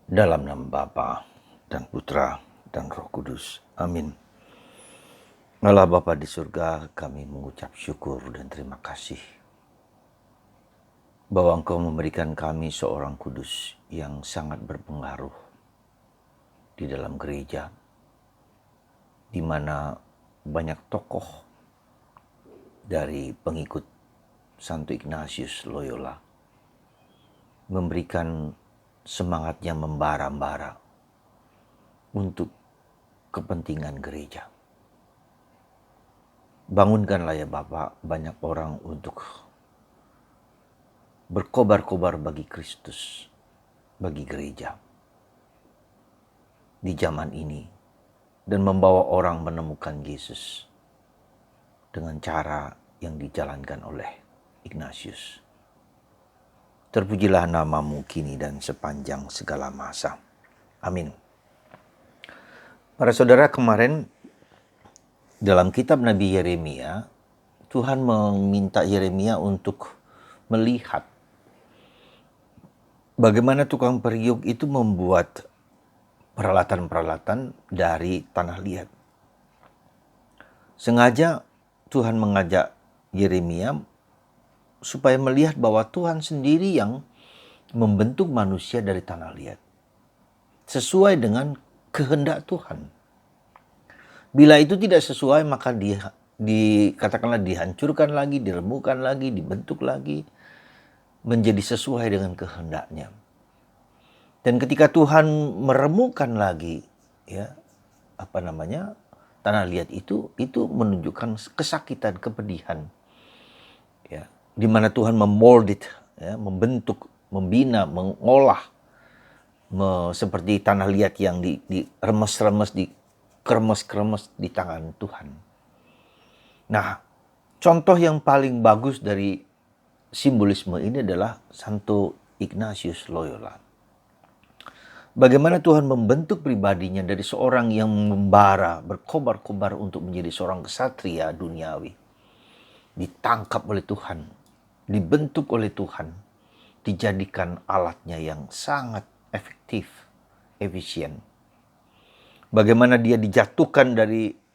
Dalam nama Bapa dan Putra dan Roh Kudus. Amin. Allah Bapa di surga, kami mengucap syukur dan terima kasih bahwa Engkau memberikan kami seorang kudus yang sangat berpengaruh di dalam gereja, di mana banyak tokoh dari pengikut Santo Ignatius Loyola memberikan semangatnya membara-bara untuk kepentingan gereja. Bangunkanlah ya Bapak banyak orang untuk berkobar-kobar bagi Kristus, bagi gereja di zaman ini, dan membawa orang menemukan Yesus dengan cara yang dijalankan oleh Ignatius. Terpujilah namamu kini dan sepanjang segala masa. Amin. Para saudara, kemarin dalam kitab Nabi Yeremia, Tuhan meminta Yeremia untuk melihat bagaimana tukang periuk itu membuat peralatan-peralatan dari tanah liat. Sengaja Tuhan mengajak Yeremia supaya melihat bahwa Tuhan sendiri yang membentuk manusia dari tanah liat, sesuai dengan kehendak Tuhan. Bila itu tidak sesuai, maka katakanlah dihancurkan lagi, diremukkan lagi, dibentuk lagi, menjadi sesuai dengan kehendaknya. Dan ketika Tuhan meremukkan lagi, tanah liat itu menunjukkan kesakitan, kepedihan, di mana Tuhan memold it, membentuk, membina, mengolah, seperti tanah liat yang diremes-remes, dikremes-kremes di tangan Tuhan. Nah, contoh yang paling bagus dari simbolisme ini adalah Santo Ignatius Loyola. Bagaimana Tuhan membentuk pribadinya dari seorang yang membara, berkobar-kobar untuk menjadi seorang ksatria duniawi. Ditangkap oleh Tuhan, dibentuk oleh Tuhan, dijadikan alatnya yang sangat efektif, efisien. Bagaimana dia dijatuhkan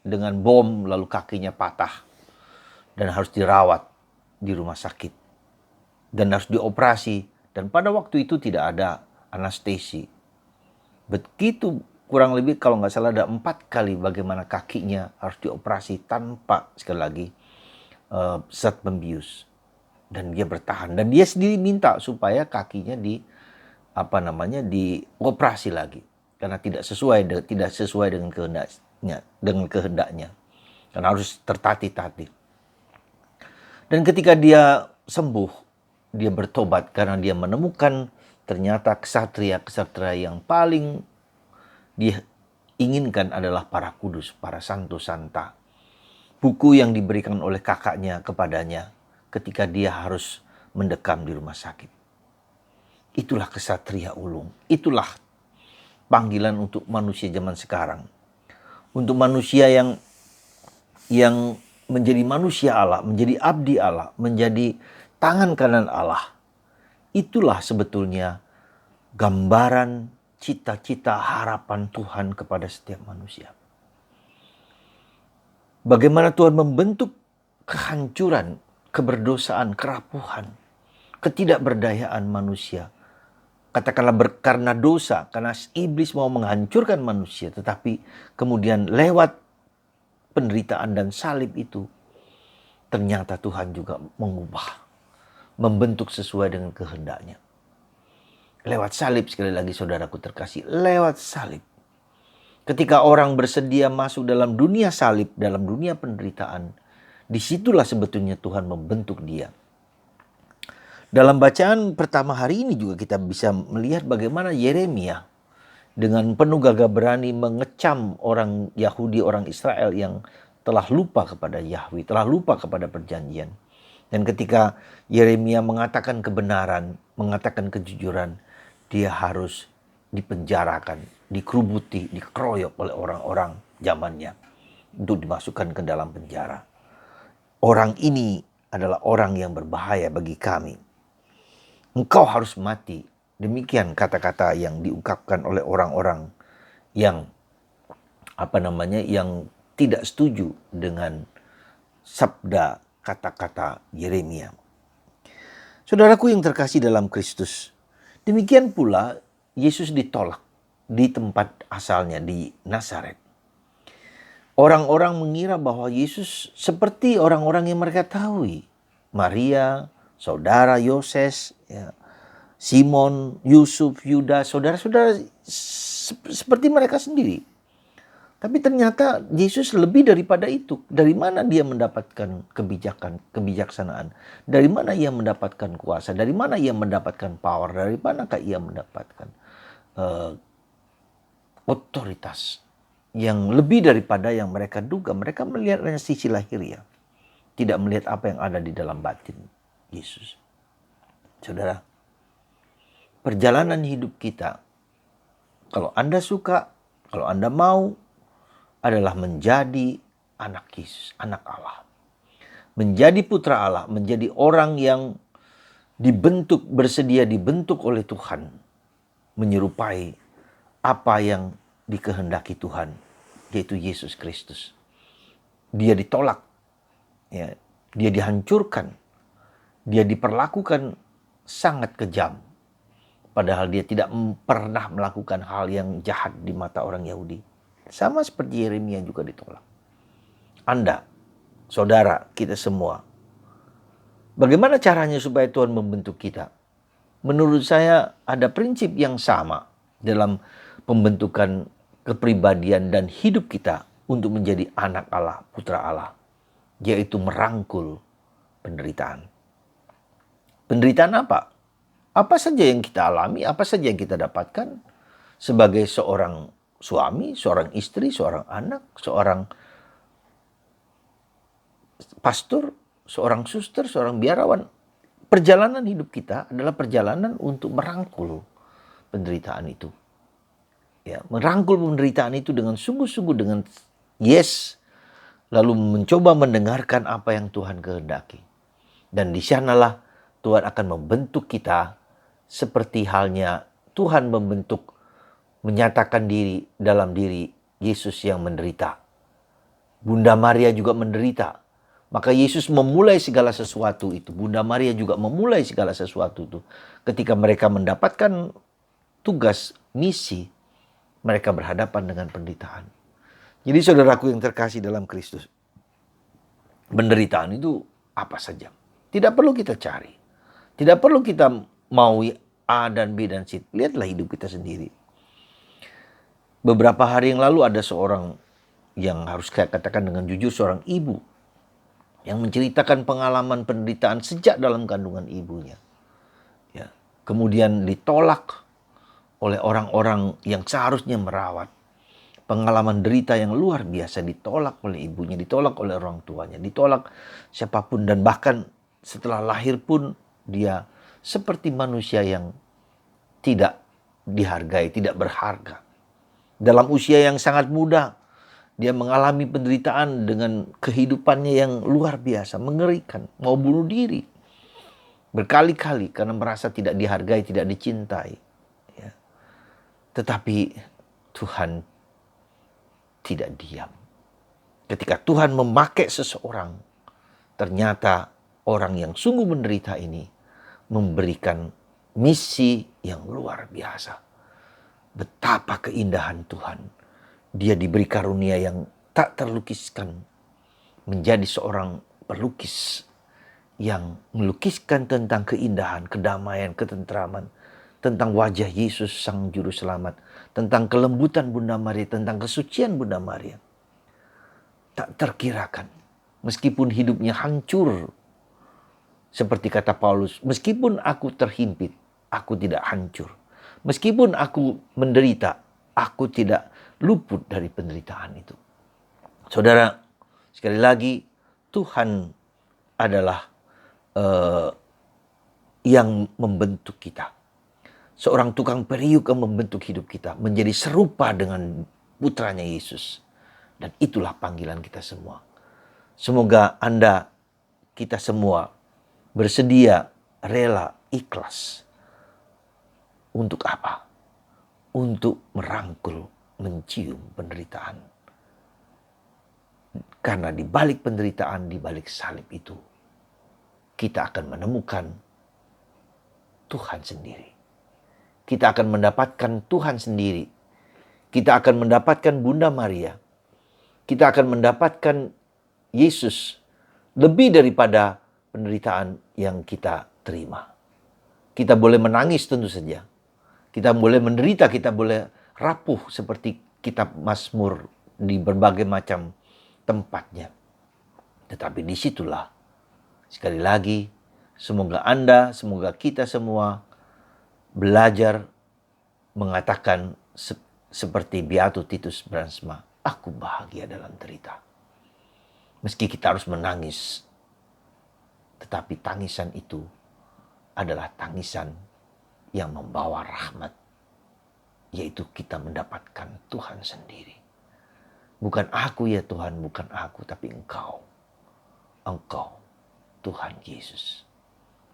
dengan bom, lalu kakinya patah dan harus dirawat di rumah sakit dan harus dioperasi, dan pada waktu itu tidak ada anestesi. Begitu kurang lebih, kalau nggak salah ada 4 kali bagaimana kakinya harus dioperasi tanpa sekali lagi zat pembius, dan dia bertahan, dan dia sendiri minta supaya kakinya dioperasi lagi karena tidak sesuai dengan kehendaknya, karena harus tertatih-tatih. Dan ketika dia sembuh, dia bertobat karena dia menemukan ternyata ksatria yang paling dia inginkan adalah para kudus, para santo santa. Buku yang diberikan oleh kakaknya kepadanya ketika dia harus mendekam di rumah sakit. Itulah ksatria ulung, itulah panggilan untuk manusia zaman sekarang. Untuk manusia yang menjadi manusia Allah, menjadi abdi Allah, menjadi tangan kanan Allah. Itulah sebetulnya gambaran cita-cita harapan Tuhan kepada setiap manusia. Bagaimana Tuhan membentuk kehancuran, keberdosaan, kerapuhan, ketidakberdayaan manusia. Katakanlah karena dosa, karena iblis mau menghancurkan manusia, tetapi kemudian lewat penderitaan dan salib itu, ternyata Tuhan juga mengubah, membentuk sesuai dengan kehendaknya. Lewat salib, sekali lagi saudaraku terkasih, lewat salib. Ketika orang bersedia masuk dalam dunia salib, dalam dunia penderitaan, disitulah sebetulnya Tuhan membentuk dia. Dalam bacaan pertama hari ini juga kita bisa melihat bagaimana Yeremia dengan penuh gagah berani mengecam orang Yahudi, orang Israel yang telah lupa kepada Yahweh, telah lupa kepada perjanjian. Dan ketika Yeremia mengatakan kebenaran, mengatakan kejujuran, dia harus dipenjarakan, dikerubuti, dikeroyok oleh orang-orang zamannya untuk dimasukkan ke dalam penjara. Orang ini adalah orang yang berbahaya bagi kami. Engkau harus mati Demikian kata-kata yang diungkapkan oleh orang-orang yang yang tidak setuju dengan sabda kata-kata Yeremia. Saudaraku yang terkasih dalam Kristus, demikian pula Yesus ditolak di tempat asalnya di Nazaret. Orang-orang mengira bahwa Yesus seperti orang-orang yang mereka tahu. Maria, saudara Yoses, ya, Simon, Yusuf, Yudas, saudara-saudara seperti mereka sendiri. Tapi ternyata Yesus lebih daripada itu. Dari mana dia mendapatkan kebijaksanaan? Dari mana ia mendapatkan kuasa? Dari mana ia mendapatkan power? Dari manakah ia mendapatkan otoritas yang lebih daripada yang mereka duga? Mereka melihat hanya sisi lahiriah, tidak melihat apa yang ada di dalam batin Yesus. Saudara, perjalanan hidup kita, kalau Anda suka, kalau Anda mau, adalah menjadi anak Yesus, anak Allah. Menjadi putra Allah, menjadi orang yang bersedia dibentuk oleh Tuhan. Menyerupai apa yang dikehendaki Tuhan, yaitu Yesus Kristus. Dia ditolak, ya, dia dihancurkan, dia diperlakukan sangat kejam. Padahal dia tidak pernah melakukan hal yang jahat di mata orang Yahudi. Sama seperti Yeremia juga ditolak. Anda, saudara, kita semua. Bagaimana caranya supaya Tuhan membentuk kita? Menurut saya ada prinsip yang sama dalam pembentukan kepribadian dan hidup kita untuk menjadi anak Allah, putra Allah. Yaitu merangkul penderitaan. Penderitaan apa? Apa saja yang kita alami, apa saja yang kita dapatkan sebagai seorang suami, seorang istri, seorang anak, seorang pastor, seorang suster, seorang biarawan. Perjalanan hidup kita adalah perjalanan untuk merangkul penderitaan itu. Ya, merangkul penderitaan itu dengan sungguh-sungguh, dengan yes, lalu mencoba mendengarkan apa yang Tuhan kehendaki. Dan di sanalah Tuhan akan membentuk kita seperti halnya Tuhan menyatakan diri dalam diri Yesus yang menderita. Bunda Maria juga menderita. Maka Yesus memulai segala sesuatu itu. Bunda Maria juga memulai segala sesuatu itu. Ketika mereka mendapatkan tugas, misi, mereka berhadapan dengan penderitaan. Jadi saudaraku yang terkasih dalam Kristus, penderitaan itu apa saja. Tidak perlu kita cari. Tidak perlu kita mau A dan B dan C. Lihatlah hidup kita sendiri. Beberapa hari yang lalu ada seorang yang harus saya katakan dengan jujur, seorang ibu yang menceritakan pengalaman penderitaan sejak dalam kandungan ibunya. Ya, kemudian ditolak oleh orang-orang yang seharusnya merawat. Pengalaman derita yang luar biasa, ditolak oleh ibunya, ditolak oleh orang tuanya, ditolak siapapun. Dan bahkan setelah lahir pun dia seperti manusia yang tidak dihargai, tidak berharga. Dalam usia yang sangat muda, dia mengalami penderitaan dengan kehidupannya yang luar biasa, mengerikan, mau bunuh diri berkali-kali karena merasa tidak dihargai, tidak dicintai. Ya. Tetapi Tuhan tidak diam. Ketika Tuhan memakai seseorang, ternyata orang yang sungguh menderita ini memberikan misi yang luar biasa. Betapa keindahan Tuhan. Dia diberi karunia yang tak terlukiskan. Menjadi seorang pelukis yang melukiskan tentang keindahan, kedamaian, ketentraman. Tentang wajah Yesus Sang Juru Selamat. Tentang kelembutan Bunda Maria, tentang kesucian Bunda Maria. Tak terkirakan. Meskipun hidupnya hancur. Seperti kata Paulus, meskipun aku terhimpit, aku tidak hancur. Meskipun aku menderita, aku tidak luput dari penderitaan itu. Saudara, sekali lagi, Tuhan adalah yang membentuk kita. Seorang tukang periuk yang membentuk hidup kita menjadi serupa dengan putranya Yesus. Dan itulah panggilan kita semua. Semoga Anda, kita semua bersedia, rela, ikhlas Untuk apa? Untuk merangkul, mencium penderitaan. Karena di balik penderitaan, di balik salib itu, kita akan menemukan Tuhan sendiri. Kita akan mendapatkan Tuhan sendiri. Kita akan mendapatkan Bunda Maria. Kita akan mendapatkan Yesus lebih daripada penderitaan yang kita terima. Kita boleh menangis tentu saja. Kita boleh menderita, kita boleh rapuh seperti kitab Mazmur di berbagai macam tempatnya. Tetapi disitulah, sekali lagi, semoga Anda, semoga kita semua belajar mengatakan seperti Beatus Titus Bransma, aku bahagia dalam derita. Meski kita harus menangis, tetapi tangisan itu adalah tangisan yang membawa rahmat, yaitu kita mendapatkan Tuhan sendiri. Bukan aku ya Tuhan, bukan aku, tapi Engkau. Engkau, Tuhan Yesus.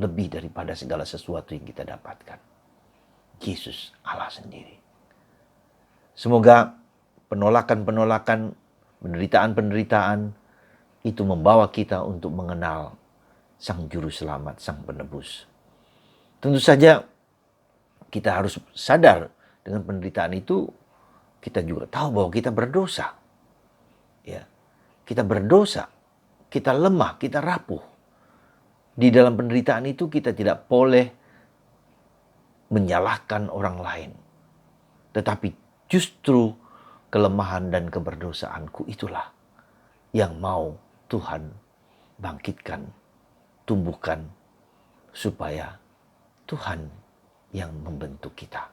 Lebih daripada segala sesuatu yang kita dapatkan. Yesus Allah sendiri. Semoga penolakan-penolakan, penderitaan-penderitaan itu membawa kita untuk mengenal Sang Juru Selamat, Sang Penebus. Tentu saja kita harus sadar dengan penderitaan itu, kita juga tahu bahwa kita berdosa. Ya, kita berdosa, kita lemah, kita rapuh. Di dalam penderitaan itu kita tidak boleh menyalahkan orang lain. Tetapi justru kelemahan dan keberdosaanku itulah yang mau Tuhan bangkitkan, tumbuhkan, supaya Tuhan yang membentuk kita.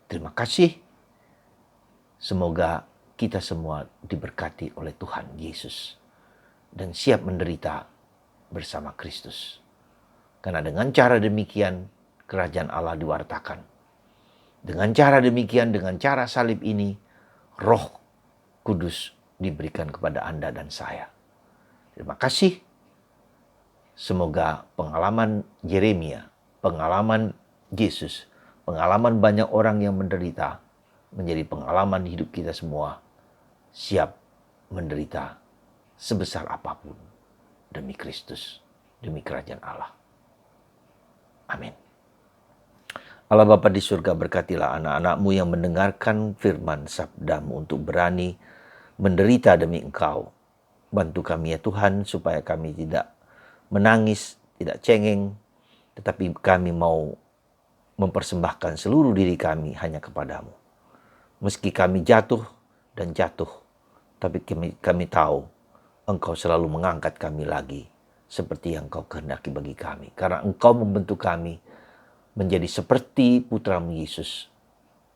Terima kasih. Semoga kita semua diberkati oleh Tuhan Yesus dan siap menderita bersama Kristus. Karena dengan cara demikian kerajaan Allah diwartakan. Dengan cara demikian, dengan cara salib ini, Roh Kudus diberikan kepada Anda dan saya. Terima kasih. Semoga pengalaman Yeremia, pengalaman Yesus, pengalaman banyak orang yang menderita, menjadi pengalaman hidup kita semua, siap menderita sebesar apapun demi Kristus, demi kerajaan Allah. Amin. Allah Bapa di surga, berkatilah anak-anak-Mu yang mendengarkan firman sabda-Mu untuk berani menderita demi Engkau. Bantu kami ya Tuhan, supaya kami tidak menangis, tidak cengeng, tetapi kami mau mempersembahkan seluruh diri kami hanya kepadamu. Meski kami jatuh dan jatuh, tapi kami tahu Engkau selalu mengangkat kami lagi seperti yang Engkau kehendaki bagi kami. Karena Engkau membentuk kami menjadi seperti putra-Mu Yesus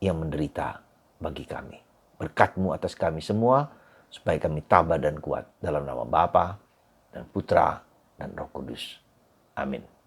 yang menderita bagi kami. Berkat-Mu atas kami semua, supaya kami tabah dan kuat dalam nama Bapa dan Putra dan Roh Kudus. Amin.